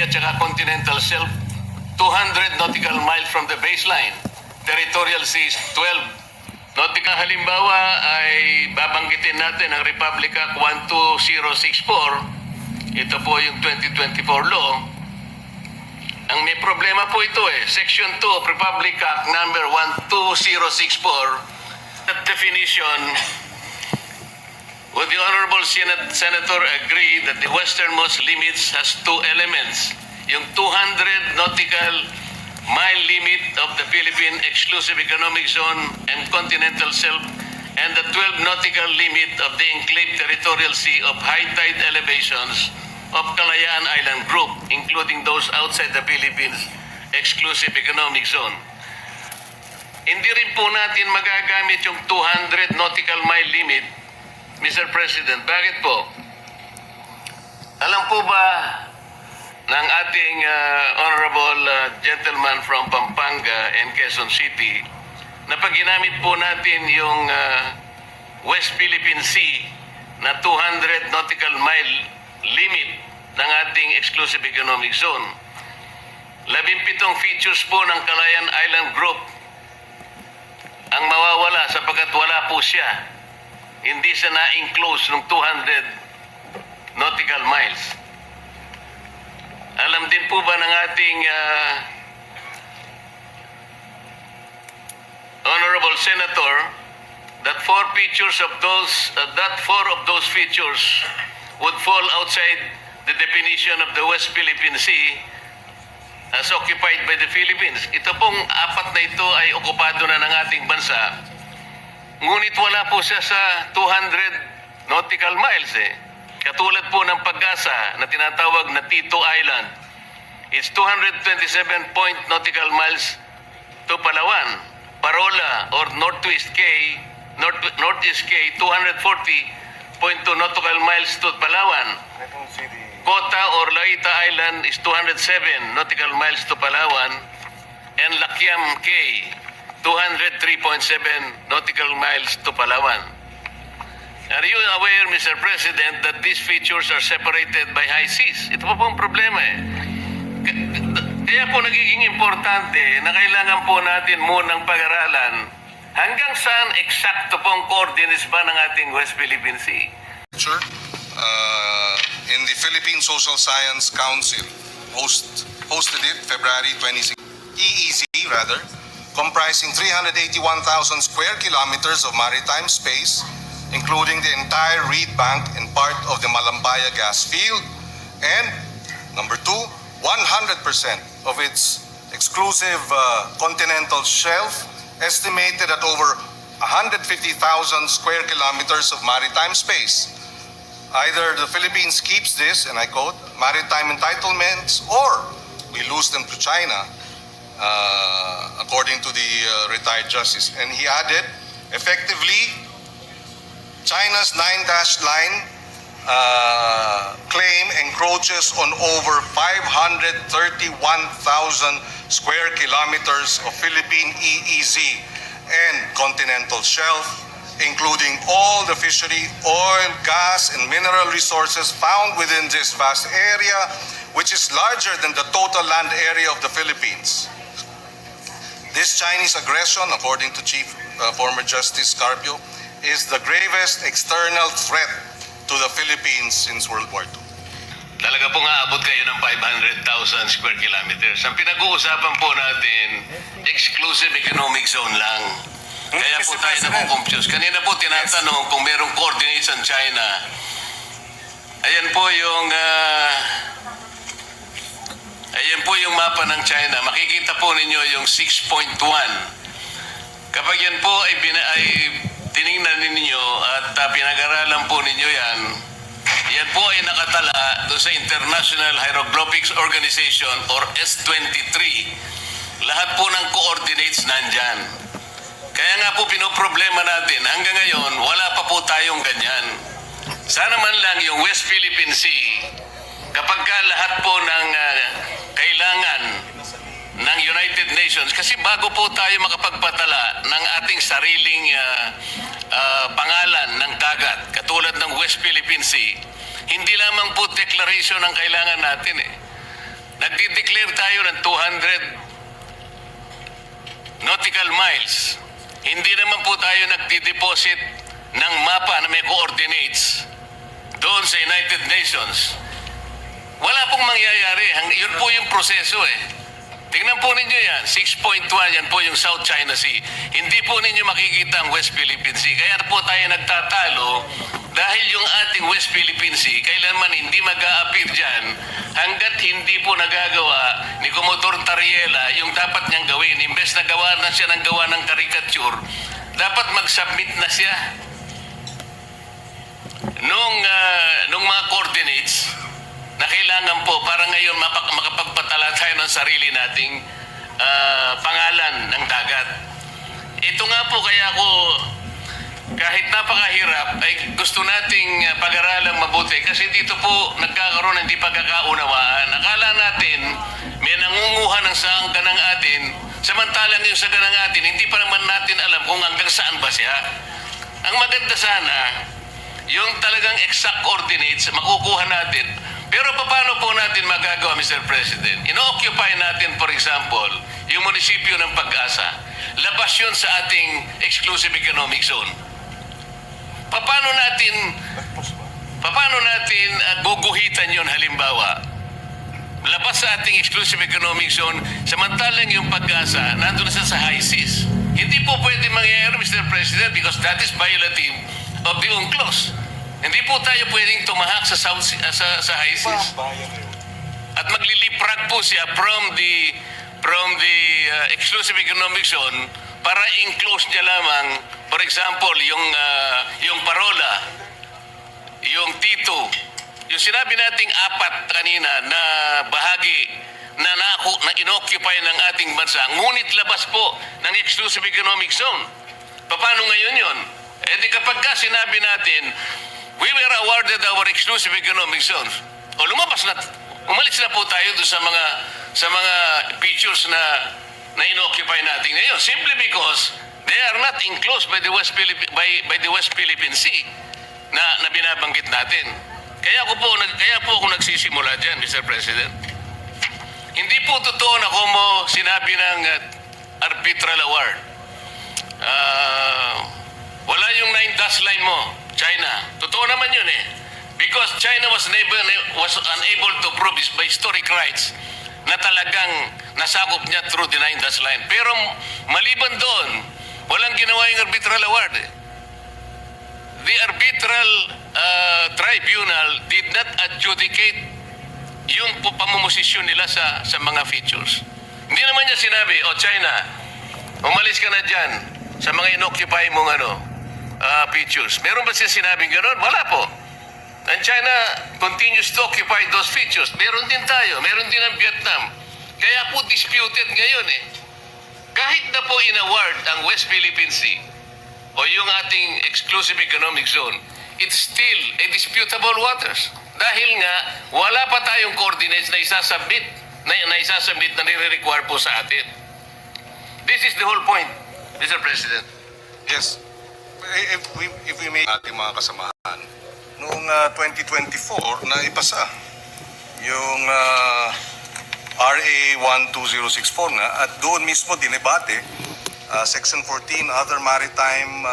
Sea at saka continental shelf 200 nautical miles from the baseline. Territorial seas 12 nautical. Halimbawa ay babanggitin natin ang Republic Act 12064. Ito po yung 2024 law. Ang may problema po ito Section 2 of Republic Act number 12064. That definition, would the Honorable Senator agree that the westernmost limits has two elements? Yung 200 nautical mile limit of the Philippine Exclusive Economic Zone and Continental Shelf and the 12 nautical limit of the Enclave Territorial Sea of high tide elevations of Kalayaan Island Group, including those outside the Philippines Exclusive Economic Zone. Hindi rin po natin magagamit yung 200 nautical mile limit, Mr. President. Bakit po? Alam po ba ng ating honorable gentleman from Pampanga and Quezon City na pag ginamit po natin yung West Philippine Sea na 200 nautical mile limit ng ating Exclusive Economic Zone, 17 features po ng Kalayaan Island Group ang mawawala sapagkat wala po siya. Hindi siya na-enclose ng 200 nautical miles. Alam din po ba ng ating honorable senator that four of those features would fall outside the definition of the West Philippine Sea as occupied by the Philippines. Ito pong apat na ito ay okupado na ng ating bansa. Ngunit wala po siya sa 200 nautical miles Katulad po ng Pag-asa na tinatawag na Tito Island. It's 227 nautical miles to Palawan. Parola or Northeast Cay, 240.2 nautical miles to Palawan. Kota or Laita Island is 207 nautical miles to Palawan, and Lakiam Cay, 203.7 nautical miles to Palawan. Are you aware, Mr. President, that these features are separated by high seas? Ito po pong problema Kaya po nagiging importante na kailangan po natin munang pag-aralan hanggang saan eksakto pong coordinates ba ng ating West Philippine Sea. Sure. In the Philippine Social Science Council hosted it February 26, EEZ comprising 381,000 square kilometers of maritime space, including the entire Reed Bank and part of the Malambaya gas field, and number two, 100% of its exclusive continental shelf, estimated at over 150,000 square kilometers of maritime space. Either the Philippines keeps this, and I quote, maritime entitlements, or we lose them to China, according to the retired justice. And he added, effectively, China's 9-dash line claim encroaches on over 531,000 square kilometers of Philippine EEZ and continental shelf, including all the fishery, oil, gas, and mineral resources found within this vast area, which is larger than the total land area of the Philippines. This Chinese aggression, according to former Justice Carpio, is the gravest external threat to the Philippines since World War II. Talaga po nga abot kayo ng 500,000 square kilometers. Ang pinag-uusapan po natin, exclusive economic zone lang. Kaya po tayo nakukumpuse. Kanina po tinatanong kung merong coordinates ang China. Ayan po yung mapa ng China. Makikita po ninyo yung 6.1. Kapag yan po ay tiningnan ninyo at pinag-aralan po ninyo yan po ay nakatala doon sa International Hieroglyphics Organization or S23. Lahat po ng coordinates nandyan. Kaya nga po pinoproblema natin, hanggang ngayon, wala pa po tayong ganyan. Sana man lang yung West Philippine Sea, kapag ka lahat po ng kailangan ng United Nations, kasi bago po tayo makapagpatala ng ating sariling pangalan ng dagat, katulad ng West Philippine Sea, hindi lamang po declaration ang kailangan natin nagdi-declare tayo ng 200 nautical miles. Hindi naman po tayo nagdi-deposit ng mapa na may coordinates doon sa United Nations. Wala pong mangyayari. Yun po yung proseso eh. Tingnan po ninyo yan. 6.1, yan po yung South China Sea. Hindi po ninyo makikita ang West Philippine Sea. Kaya po tayo nagtatalo dahil yung ating West Philippine Sea, kailanman hindi mag-a-appear dyan hanggat hindi po nagagawa ni Commodore Tariela yung dapat niyang gawin. Imbes na gawa na siya ng gawa ng caricature, dapat mag-submit na siya nung mga coordinates na kailangan po para ngayon makapagpatala tayo ng sarili nating pangalan ng dagat. Ito nga po kaya ako kahit napakahirap ay gusto nating pag-aralang mabuti kasi dito po nagkakaroon ng hindi pagkakaunawaan. Akala natin may nangunguha ng sangganang atin samantalang yung saganang atin hindi pa naman natin alam kung hanggang saan ba siya. Ang maganda sana yung talagang exact coordinates makukuha natin. Pero paano po natin magagawa, Mr. President? Ino-occupy natin, for example, yung munisipyo ng Pag-asa. Labas yun sa ating exclusive economic zone. Paano natin guguhitan yun halimbawa? Labas sa ating exclusive economic zone, samantalang yung Pag-asa, nandun na sa high seas. Hindi po pwede mangyayari, Mr. President, because that is violative of the UNCLOS. Hindi po tayo pwedeng tumahak sa high seas. At magliliprag po siya from the exclusive economic zone para enclose niya lamang, for example, yung Parola, yung T2, yung sinabi nating apat kanina na bahagi na inoccupy ng ating bansa, ngunit labas po ng exclusive economic zone. Paano ngayon yun? Eh di kapag ka sinabi natin, we were awarded our exclusive economic zones. O umalis na po tayo doon sa mga features na inoccupy natin ngayon. Simply because they are not enclosed by the West Philippine Sea na binabanggit natin. Kaya po ako nagsisimula dyan, Mr. President. Hindi po totoo na como sinabi ng arbitral award. Wala yung 9-dash line mo, China. Totoo naman yun eh. Because China was unable to prove by historic rights na talagang nasakop niya through the 9-dash line. Pero maliban doon, walang ginawa yung arbitral award eh. The arbitral tribunal did not adjudicate yung pamumosisyon nila sa mga features. Hindi naman niya sinabi, China, umalis ka na dyan sa mga inoccupy mong features. Meron ba siya sinabing gano'n? Wala po. And China continues to occupy those features. Meron din tayo. Meron din ang Vietnam. Kaya po disputed ngayon eh. Kahit na po in-award ang West Philippine Sea o yung ating exclusive economic zone, it's still a disputable waters. Dahil nga, wala pa tayong coordinates na isasubmit na nire-require po sa atin. This is the whole point, Mr. President. Yes. If we may ating mga kasamahan, noong 2024 na ipasa yung RA 12064 nga at doon mismo dinebate Section 14 other maritime